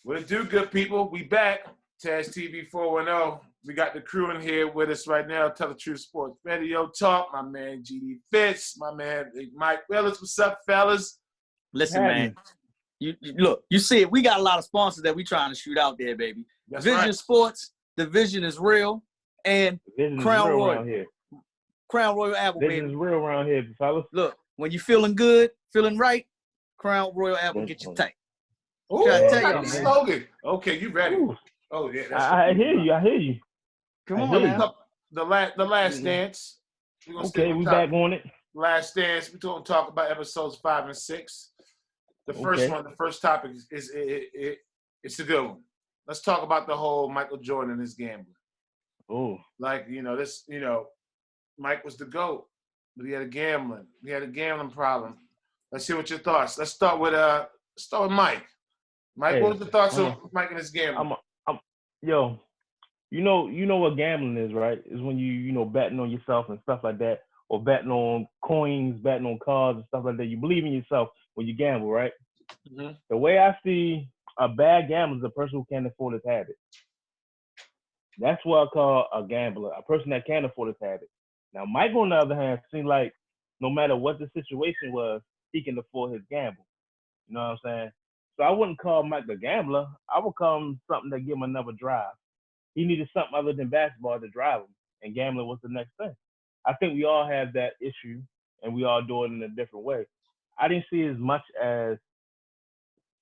What it do, good people? We back. Taztv410. We got the crew in here with us right now. Tell the Truth Sports Radio Talk. My man GD Fitz. My man Mike Willis. What's up, fellas? Listen, man. You look. You see it. We got a lot of sponsors that we trying to shoot out there, baby. That's Vision right. Sports. The vision is real. And Crown Royal around here. Crown Royal Apple, Vision baby. is real around here, fellas. Look, when you feeling good, feeling right, Crown Royal Apple get you tight. Ooh, I tell like you, the man. slogan. Okay, you ready? Ooh. Oh yeah, I hear you. I hear you. Come on, man. The last dance. Okay, we back on it. Last dance. We're going to talk about episodes 5 and 6. The first one, the first topic is it's a good one. Let's talk about the whole Michael Jordan and his gambling. Oh, Like Mike was the GOAT, but he had a gambling problem. Let's hear what your thoughts. Let's start with Mike. Mike, what was the thoughts of Mike and his gambling? Yo, you know what gambling is, right? Is when you betting on yourself and stuff like that, or betting on coins, betting on cards and stuff like that. You believe in yourself when you gamble, right? Mm-hmm. The way I see a bad gambler is a person who can't afford his habit. That's what I call a gambler, a person that can't afford his habit. Now, Mike, on the other hand, seemed like no matter what the situation was, he can afford his gamble. You know what I'm saying? So I wouldn't call Mike a gambler. I would call him something that give him another drive. He needed something other than basketball to drive him, and gambling was the next thing. I think we all have that issue, and we all do it in a different way. I didn't see as much as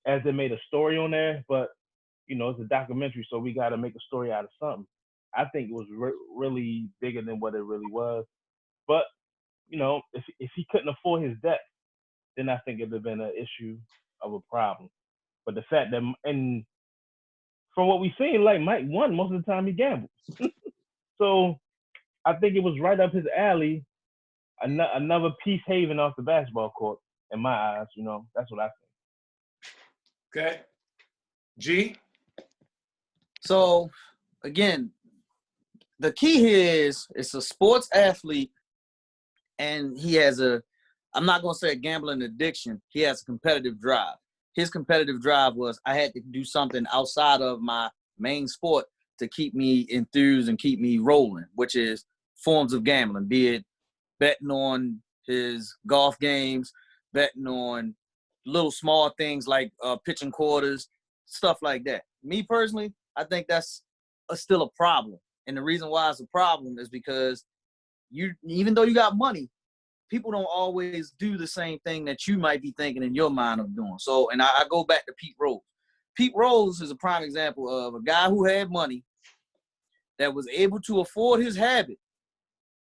they made a story on there, but it's a documentary, so we got to make a story out of something. I think it was really bigger than what it really was. But if he couldn't afford his debt, then I think it'd have been an issue of a problem. But the fact that, and from what we've seen, like Mike won most of the time he gambled. So I think it was right up his alley, another peace haven off the basketball court, in my eyes. That's what I think. Okay. G? So, again, the key here is it's a sports athlete, and he has I'm not going to say a gambling addiction. He has a competitive drive. His competitive drive was I had to do something outside of my main sport to keep me enthused and keep me rolling, which is forms of gambling, be it betting on his golf games, betting on little small things like pitching quarters, stuff like that. Me personally, I think that's still a problem. And the reason why it's a problem is because even though you got money, people don't always do the same thing that you might be thinking in your mind of doing. So, and I go back to Pete Rose. Pete Rose is a prime example of a guy who had money that was able to afford his habit,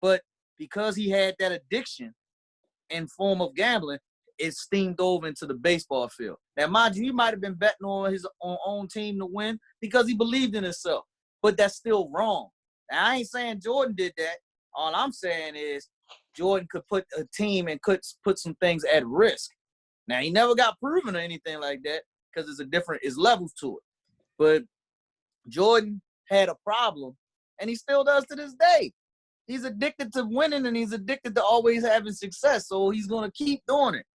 but because he had that addiction in form of gambling, it steamed over into the baseball field. Now, mind you, he might have been betting on his own team to win because he believed in himself, but that's still wrong. Now, I ain't saying Jordan did that. All I'm saying is Jordan could put a team and could put some things at risk. Now, he never got proven or anything like that because it's levels to it. But Jordan had a problem, and he still does to this day. He's addicted to winning, and he's addicted to always having success, so he's going to keep doing it.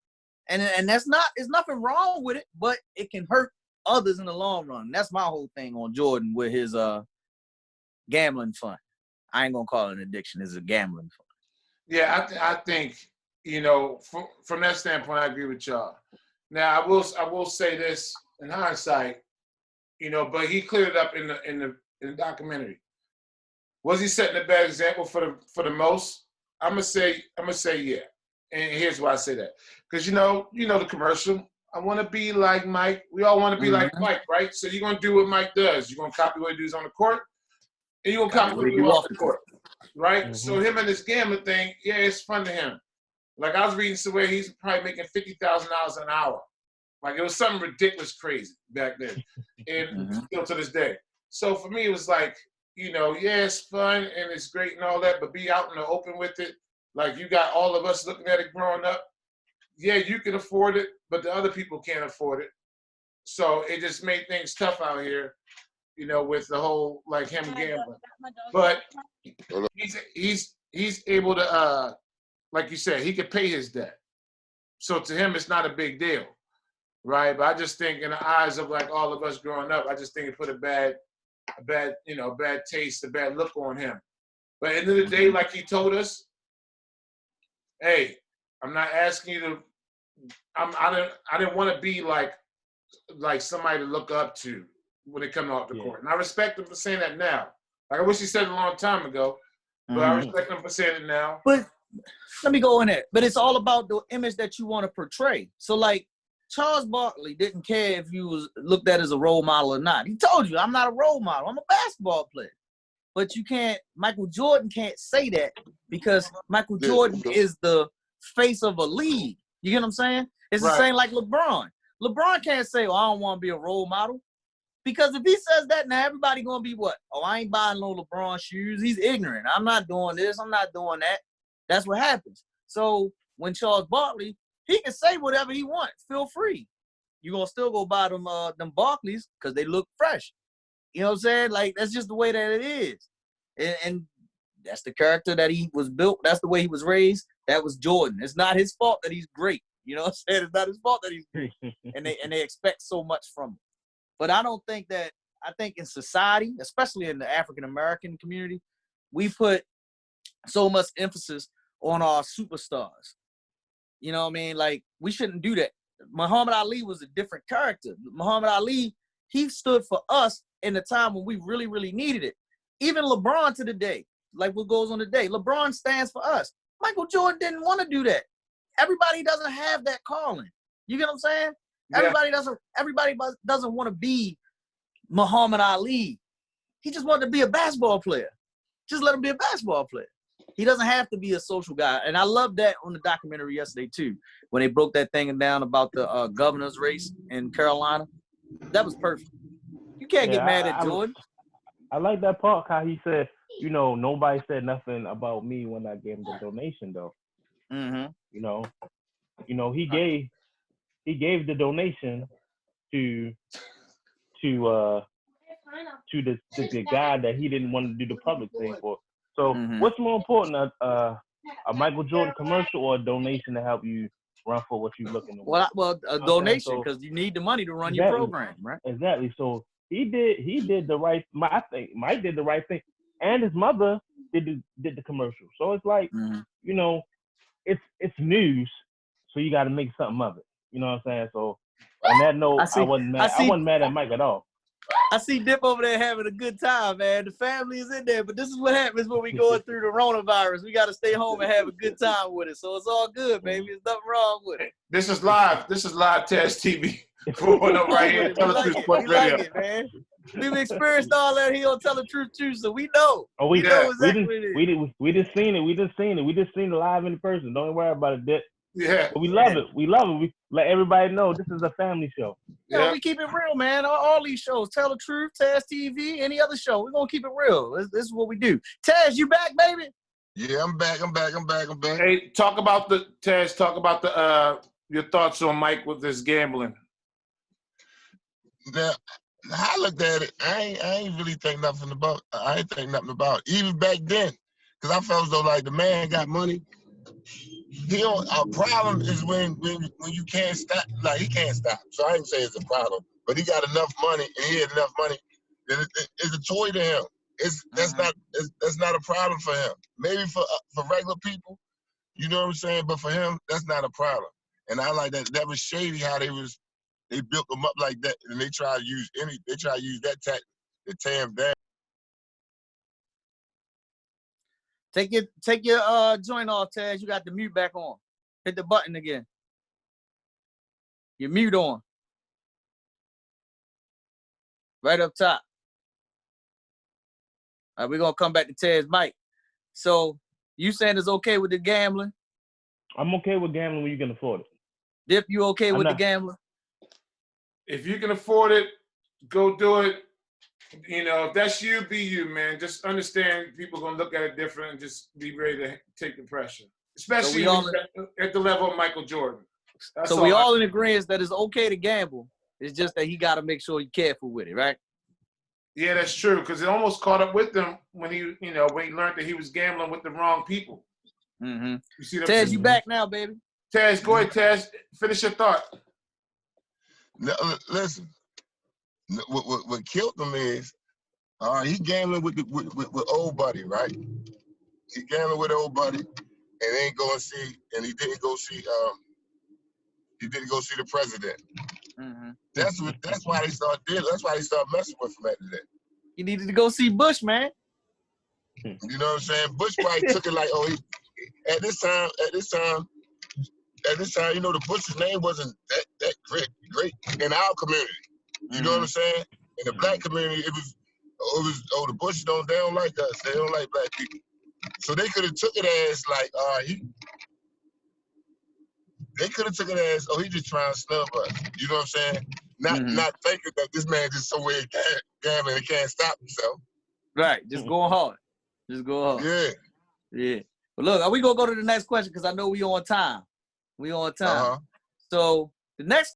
And there's nothing wrong with it, but it can hurt others in the long run. That's my whole thing on Jordan with his gambling fund. I ain't going to call it an addiction. It's a gambling fund. Yeah, I think, from that standpoint, I agree with y'all. Now, I will say this in hindsight, but he cleared it up in the documentary. Was he setting a bad example for the most? I'm gonna say yeah. And here's why I say that. Because the commercial, I want to be like Mike. We all want to be like Mike, right? So you're gonna do what Mike does. You're gonna copy what he does on the court, and you're gonna copy what he do off the court. Right? Mm-hmm. So him and this gambling thing, yeah, it's fun to him. Like I was reading somewhere he's probably making $50,000 an hour. Like it was something ridiculous crazy back then. And still to this day. So for me it was like, yeah, it's fun and it's great and all that, but be out in the open with it. Like you got all of us looking at it growing up. Yeah, you can afford it, but the other people can't afford it. So it just made things tough out here. With the whole like him gambling, but he's able to, like you said, he could pay his debt. So to him, it's not a big deal. right? But I just think in the eyes of like all of us growing up, I just think it put a bad taste, a bad look on him. But at the end of the day, like he told us, hey, I'm not asking you to. I didn't want to be like somebody to look up to when it comes off the court, and I respect him for saying that now. Like I wish he said it a long time ago, but I respect him for saying it now. But let me go in there. But it's all about the image that you want to portray. So like Charles Barkley didn't care if you was looked at as a role model or not. He told you, I'm not a role model. I'm a basketball player. But you can't. Michael Jordan can't say that because Michael Jordan is the face of a league. You get what I'm saying? It's the same like LeBron. LeBron can't say, "Well, I don't want to be a role model," because if he says that, now everybody gonna be what? Oh, I ain't buying no LeBron shoes. He's ignorant. I'm not doing this. I'm not doing that. That's what happens. So when Charles Barkley, he can say whatever he wants. Feel free. You're gonna still go buy them Barkleys because they look fresh. You know what I'm saying? Like that's just the way that it is, and that's the character that he was built. That's the way he was raised. That was Jordan. It's not his fault that he's great. You know what I'm saying? It's not his fault that he's great. And they expect so much from him. But I don't think that, I think in society, especially in the African-American community, we put so much emphasis on our superstars. You know what I mean? Like, we shouldn't do that. Muhammad Ali was a different character. Muhammad Ali, he stood for us in the time when we really, really needed it. Even LeBron to the day, like what goes on today, LeBron stands for us. Michael Jordan didn't want to do that. Everybody doesn't have that calling. You get what I'm saying? Yeah. Everybody doesn't want to be Muhammad Ali. He just wanted to be a basketball player. Just let him be a basketball player. He doesn't have to be a social guy. And I love that on the documentary yesterday too, when they broke that thing down about the governor's race in Carolina. That was perfect. You can't get mad at Jordan. I like that part how he said, you know, nobody said nothing about me when I gave him the donation though. Mm-hmm. You know, he gave the donation to the guy that he didn't want to do the public thing for. So what's more important, a Michael Jordan commercial or a donation to help you run for what you're looking for? Well, a donation because you need the money to run your program, right? Exactly. So he did the right. I think Mike did the right thing, and his mother did the commercial. So it's like you know, it's news, so you got to make something of it. You know what I'm saying? So on that note, I wasn't mad at Mike at all. I see Dip over there having a good time, man. The family is in there, but this is what happens when we going through the coronavirus. We got to stay home and have a good time with it. So it's all good, baby. There's nothing wrong with it. This is live. This is live Taztv410 right here. Tell the truth, sports video. Like it, man. We've experienced all that here on Tell the Truth too, so we know. Oh, we know exactly what it is. We just seen it. We just seen it live in person. Don't worry about it, Dip. Yeah. But we love it. We love it. We let everybody know this is a family show. Yeah, we keep it real, man. All these shows, Tell the Truth, Taztv, any other show, we're gonna keep it real. This is what we do. Taz, you back, baby? Yeah, I'm back. Hey, talk about your thoughts on Mike with this gambling. Now, I looked at it. I ain't really think nothing about. I ain't think nothing about it. Even back then, because I felt as though like the man got money. A problem is when you can't stop. Like he can't stop. So I didn't say it's a problem, but he got enough money and he had enough money. It's a toy to him. That's not a problem for him. Maybe for regular people, you know what I'm saying. But for him, that's not a problem. And I like that. That was shady how they built him up like that, and they try to use that tactic to tear him down. Take your joint off, Taz. You got the mute back on. Hit the button again. Your mute on. Right up top. All right, we're gonna come back to Taz Mike. So you saying it's okay with the gambling? I'm okay with gambling when you can afford it. Dip, you okay with the gambling? If you can afford it, go do it. You know, if that's you, be you, man. Just understand people gonna look at it different and just be ready to take the pressure. Especially at the level of Michael Jordan. So we all in agreement that it's okay to gamble. It's just that he gotta make sure he's careful with it, right? Yeah, that's true. Because it almost caught up with him when he learned that he was gambling with the wrong people. Mm-hmm. You see that? Taz, you back now, baby. Taz, go ahead, Taz. Finish your thought. Listen, what killed him is he gambling with old buddy, right? He gambling with old buddy, and ain't go and see, and he didn't go see the president. Mm-hmm. That's why they started messing with him after that. He needed to go see Bush, man. You know what I'm saying? Bush probably took it like, at this time, you know, the Bush's name wasn't that great in our community. You know what I'm saying? In the black community, it was the Bushes they don't like us. They don't like black people. So they could have took it as like, they could have took it as, he just trying to snub us. You know what I'm saying? Not thinking that this man just somewhere gambling and can't stop himself. Right, just going hard. Just go hard. Yeah. Yeah. But look, we gonna go to the next question because I know we on time. We on time. So the next